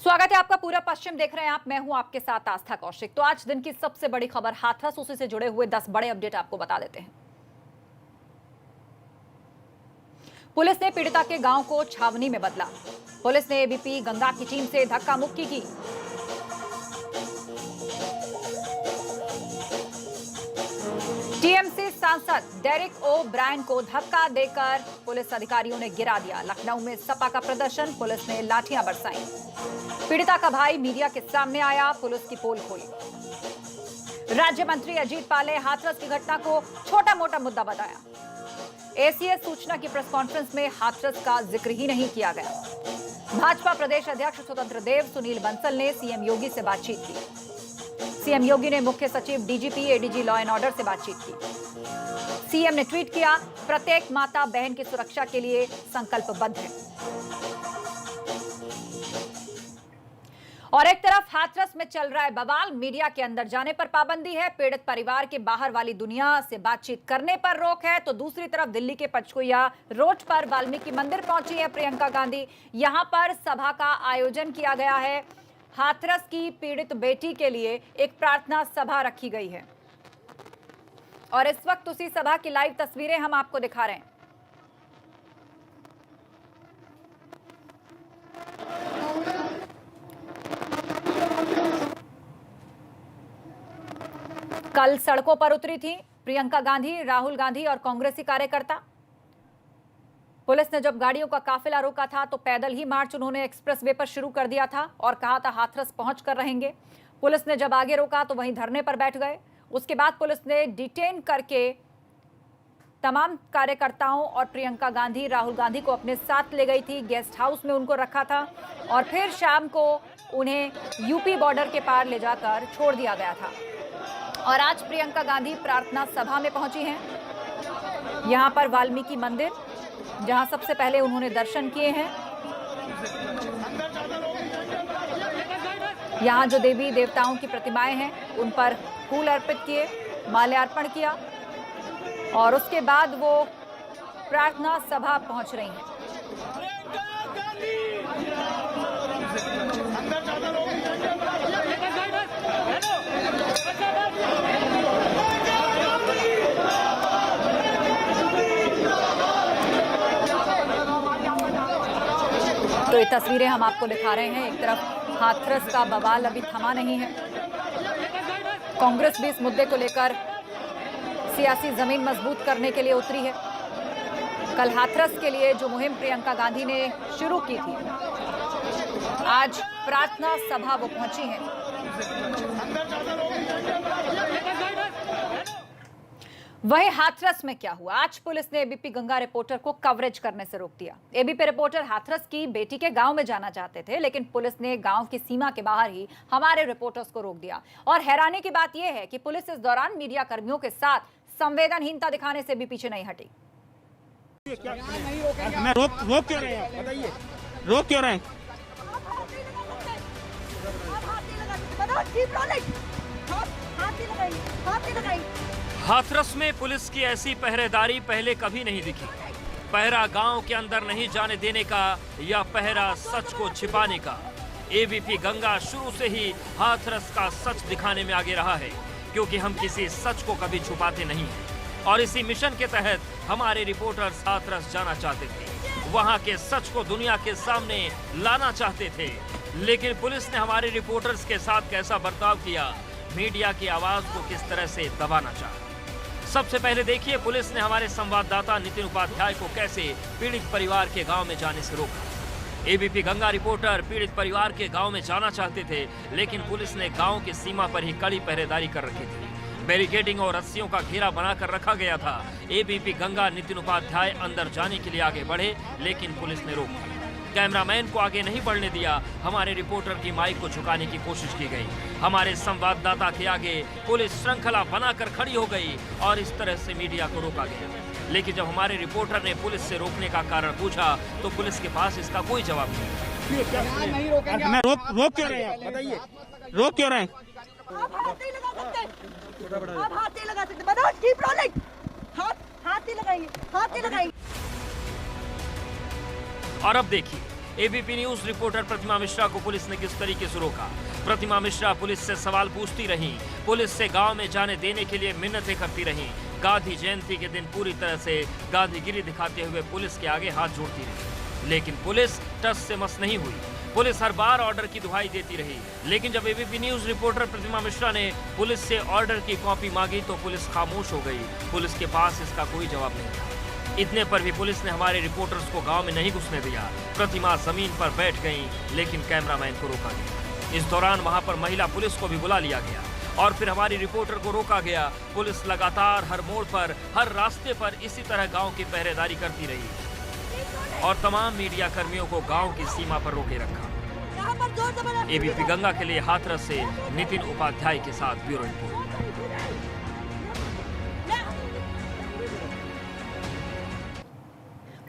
स्वागत है आपका। पूरा पश्चिम देख रहे हैं आप। मैं हूं आपके साथ आस्था कौशिक। तो आज दिन की सबसे बड़ी खबर हाथरस, उसी से जुड़े हुए 10 बड़े अपडेट आपको बता देते हैं। पुलिस ने पीड़िता के गांव को छावनी में बदला। पुलिस ने एबीपी गंगा की टीम से धक्का मुक्की की। टीएमसी सांसद डेरिक ओ ब्रायन को धक्का देकर पुलिस अधिकारियों ने गिरा दिया। लखनऊ में सपा का प्रदर्शन, पुलिस ने लाठियां बरसाई। पीड़िता का भाई मीडिया के सामने आया, पुलिस की पोल खोली। राज्य मंत्री अजीत पाल ने हाथरस की घटना को छोटा मोटा मुद्दा बताया। एसीएस सूचना की प्रेस कॉन्फ्रेंस में हाथरस का जिक्र ही नहीं किया गया। भाजपा प्रदेश अध्यक्ष स्वतंत्र देव सुनील बंसल ने सीएम योगी से बातचीत की। सीएम योगी ने मुख्य सचिव DGP ADG law and order से बातचीत की। सीएम ने ट्वीट किया, प्रत्येक माता बहन की सुरक्षा के लिए संकल्पबद्ध है। और एक तरफ हाथरस में चल रहा है बवाल, मीडिया के अंदर जाने पर पाबंदी है, पीड़ित परिवार के बाहर वाली दुनिया से बातचीत करने पर रोक है। तो दूसरी तरफ दिल्ली के पंचकुला रोड पर वाल्मीकि मंदिर पहुंची है प्रियंका गांधी। यहां पर सभा का आयोजन किया गया है। हाथरस की पीड़ित बेटी के लिए एक प्रार्थना सभा रखी गई है और इस वक्त उसी सभा की लाइव तस्वीरें हम आपको दिखा रहे हैं। कल सड़कों पर उतरी थी प्रियंका गांधी, राहुल गांधी और कांग्रेसी कार्यकर्ता। पुलिस ने जब गाड़ियों का काफिला रोका था तो पैदल ही मार्च उन्होंने एक्सप्रेसवे पर शुरू कर दिया था और कहा था हाथरस पहुंचकर रहेंगे। पुलिस ने जब आगे रोका तो वहीं धरने पर बैठ गए। उसके बाद पुलिस ने डिटेन करके तमाम कार्यकर्ताओं और प्रियंका गांधी, राहुल गांधी को अपने साथ ले गई थी। गेस्ट हाउस में उनको रखा था और फिर शाम को उन्हें यूपी बॉर्डर के पार ले जाकर छोड़ दिया गया था। और आज प्रियंका गांधी प्रार्थना सभा में पहुंची हैं। यहां पर वाल्मीकि मंदिर, जहां सबसे पहले उन्होंने दर्शन किए हैं। यहां जो देवी देवताओं की प्रतिमाएं हैं उन पर फूल अर्पित किए, माल्यार्पण किया और उसके बाद वो प्रार्थना सभा पहुंच रही हैं। तो ये तस्वीरें हम आपको दिखा रहे हैं। एक तरफ हाथरस का बवाल अभी थमा नहीं है। कांग्रेस भी इस मुद्दे को लेकर सियासी जमीन मजबूत करने के लिए उतरी है। कल हाथरस के लिए जो मुहिम प्रियंका गांधी ने शुरू की थी, आज प्रार्थना सभा वो पहुंची है। वहीं हाथरस में क्या हुआ? आज पुलिस ने एबीपी गंगा रिपोर्टर को कवरेज करने से रोक दिया। एबीपी रिपोर्टर हाथरस की बेटी के गांव में जाना चाहते थे, लेकिन पुलिस ने गांव की सीमा के बाहर ही हमारे रिपोर्टर्स को रोक दिया। और हैरानी की बात यह है कि पुलिस इस दौरान मीडिया कर्मियों के साथ संवेदनहीनता दिखाने से भी पीछे नहीं हटी। रोक क्यों रहे हैं? बताइए, रोक क्यों रहे हैं? हाथरस में पुलिस की ऐसी पहरेदारी पहले कभी नहीं दिखी। पहरा गांव के अंदर नहीं जाने देने का या पहरा सच को छिपाने का। एबीपी गंगा शुरू से ही हाथरस का सच दिखाने में आगे रहा है, क्योंकि हम किसी सच को कभी छुपाते नहीं हैं। और इसी मिशन के तहत हमारे रिपोर्टर्स हाथरस जाना चाहते थे, वहां के सच को दुनिया के सामने लाना चाहते थे। लेकिन पुलिस ने हमारे रिपोर्टर्स के साथ कैसा बर्ताव किया, मीडिया की आवाज को किस तरह से दबाना चाहा। सबसे पहले देखिए पुलिस ने हमारे संवाददाता नितिन उपाध्याय को कैसे पीड़ित परिवार के गांव में जाने से रोका। एबीपी गंगा रिपोर्टर पीड़ित परिवार के गांव में जाना चाहते थे, लेकिन पुलिस ने गांव की सीमा पर ही कड़ी पहरेदारी कर रखी थी। बैरिकेडिंग और रस्सियों का घेरा बनाकर रखा गया था। एबीपी गंगा नितिन उपाध्याय अंदर जाने के लिए आगे बढ़े, लेकिन पुलिस ने रोक दिया। कैमरामैन को आगे नहीं बढ़ने दिया। हमारे रिपोर्टर की माइक को झुकाने की कोशिश की गई। हमारे संवाददाता के आगे पुलिस श्रृंखला बनाकर खड़ी हो गई और इस तरह से मीडिया को रोका गया। लेकिन जब हमारे रिपोर्टर ने पुलिस से रोकने का कारण पूछा तो पुलिस के पास इसका कोई जवाब नहीं। मैं रोक क्यों रहे हैं? बताइए, रोक क्यों रहे हैं? आप हाथ नहीं लगा सकते, आप हाथ नहीं लगा सकते। बताओ, कीप रोलिंग। हाथ नहीं लगाएंगे, हाथ नहीं लगाएंगे। और अब देखिए एबीपी न्यूज रिपोर्टर प्रतिमा मिश्रा को पुलिस ने किस तरीके से रोका। प्रतिमा मिश्रा पुलिस से सवाल पूछती रहीं, पुलिस से गांव में जाने देने के लिए मिन्नतें करती रहीं। गांधी जयंती के दिन पूरी तरह से गांधीगिरी दिखाते हुए पुलिस के आगे हाथ जोड़ती रही, लेकिन पुलिस टस से मस नहीं हुई। पुलिस हर बार ऑर्डर की दुहाई देती रही, लेकिन जब एबीपी न्यूज रिपोर्टर प्रतिमा मिश्रा ने पुलिस से ऑर्डर की कॉपी मांगी तो पुलिस खामोश हो गई। पुलिस के पास इसका कोई जवाब नहीं था। इतने पर भी पुलिस ने हमारे रिपोर्टर्स को गांव में नहीं घुसने दिया। प्रतिमा जमीन पर बैठ गई, लेकिन कैमरामैन को रोका गया। इस दौरान वहां पर महिला पुलिस को भी बुला लिया गया और फिर हमारी रिपोर्टर को रोका गया। पुलिस लगातार हर मोड़ पर, हर रास्ते पर इसी तरह गांव की पहरेदारी करती रही और तमाम मीडिया कर्मियों को गांव की सीमा पर रोके रखा। यहाँ पर जोर जबरदस्ती एबीपी गंगा के लिए हाथरस से नितिन उपाध्याय के साथ ब्यूरो रिपोर्ट।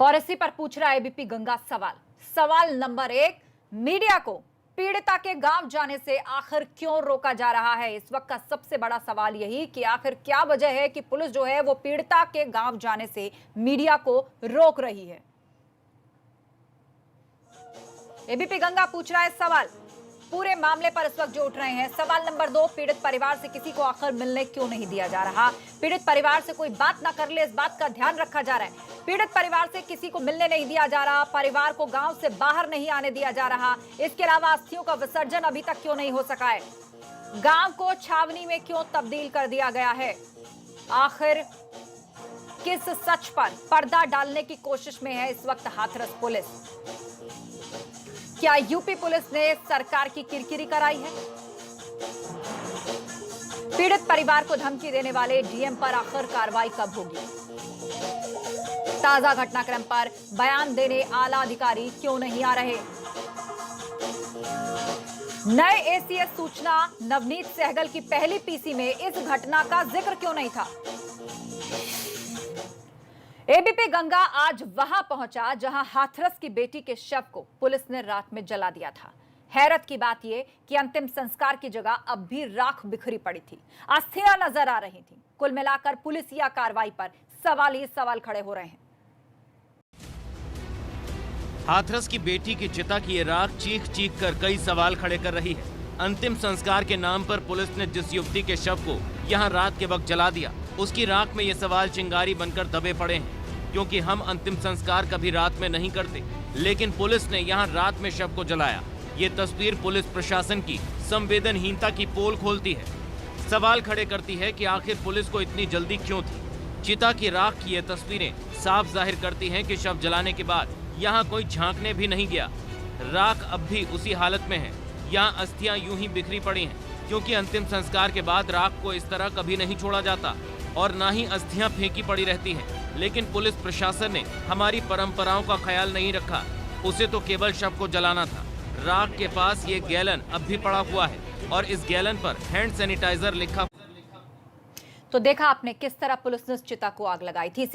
और इसी पर पूछ रहा है एबीपी गंगा सवाल नंबर 1, मीडिया को पीड़िता के गांव जाने से आखिर क्यों रोका जा रहा है। इस वक्त का सबसे बड़ा सवाल यही कि आखिर क्या वजह है कि पुलिस जो है वो पीड़िता के गांव जाने से मीडिया को रोक रही है। एबीपी गंगा पूछ रहा है सवाल पूरे मामले पर इस वक्त जो उठ रहे हैं। सवाल नंबर 2, पीड़ित परिवार से किसी को आखिर मिलने क्यों नहीं दिया जा रहा। पीड़ित परिवार से कोई बात ना कर ले, इस बात का ध्यान रखा जा रहा है। पीड़ित परिवार से किसी को मिलने नहीं दिया जा रहा, परिवार को गांव से बाहर नहीं आने दिया जा रहा। इसके अलावा अस्थियों का विसर्जन अभी तक क्यों नहीं हो सका है। गांव को छावनी में क्यों तब्दील कर दिया गया है। आखिर किस सच पर पर्दा डालने की कोशिश में है इस वक्त हाथरस पुलिस। क्या यूपी पुलिस ने सरकार की किरकिरी कराई है। पीड़ित परिवार को धमकी देने वाले डीएम पर आखिर कार्रवाई कब होगी। ताजा घटनाक्रम पर बयान देने आला अधिकारी क्यों नहीं आ रहे। नए एसीएस सूचना नवनीत सहगल की पहली पीसी में इस घटना का जिक्र क्यों नहीं था। एबीपी गंगा आज वहां पहुंचा जहां हाथरस की बेटी के शव को पुलिस ने रात में जला दिया था। हैरत की बात यह कि अंतिम संस्कार की जगह अब भी राख बिखरी पड़ी थी, अस्थियां नजर आ रही थी। कुल मिलाकर पुलिस या कार्रवाई पर सवाल ही सवाल खड़े हो रहे हैं। हाथरस की बेटी की चिता की ये राख चीख चीख कर कई सवाल खड़े कर रही है। अंतिम संस्कार के नाम पर पुलिस ने जिस युवती के शव को यहाँ रात के वक्त जला दिया, उसकी राख में ये सवाल चिंगारी बनकर दबे पड़े हैं। क्योंकि हम अंतिम संस्कार कभी रात में नहीं करते, लेकिन पुलिस ने यहाँ रात में शव को जलाया। ये तस्वीर पुलिस प्रशासन की संवेदनहीनता की पोल खोलती है। सवाल खड़े करती है कि आखिर पुलिस को इतनी जल्दी क्यों थी। चिता की राख की ये तस्वीरें साफ जाहिर करती हैं कि शव जलाने के बाद यहाँ कोई झांकने भी नहीं गया। राख अब भी उसी हालत में है। यहाँ अस्थियां यूं ही बिखरी पड़ी हैं, क्योंकि अंतिम संस्कार के बाद राख को इस तरह कभी नहीं छोड़ा जाता और ना ही अस्थियां फेंकी पड़ी रहती हैं। लेकिन पुलिस प्रशासन ने हमारी परंपराओं का ख्याल नहीं रखा। उसे तो केवल शव को जलाना था। राख के पास ये गैलन अब भी पड़ा हुआ है और इस गैलन पर हैंड सैनिटाइजर लिखा। तो देखा आपने किस तरह पुलिस ने चिता को आग लगाई थी। इसी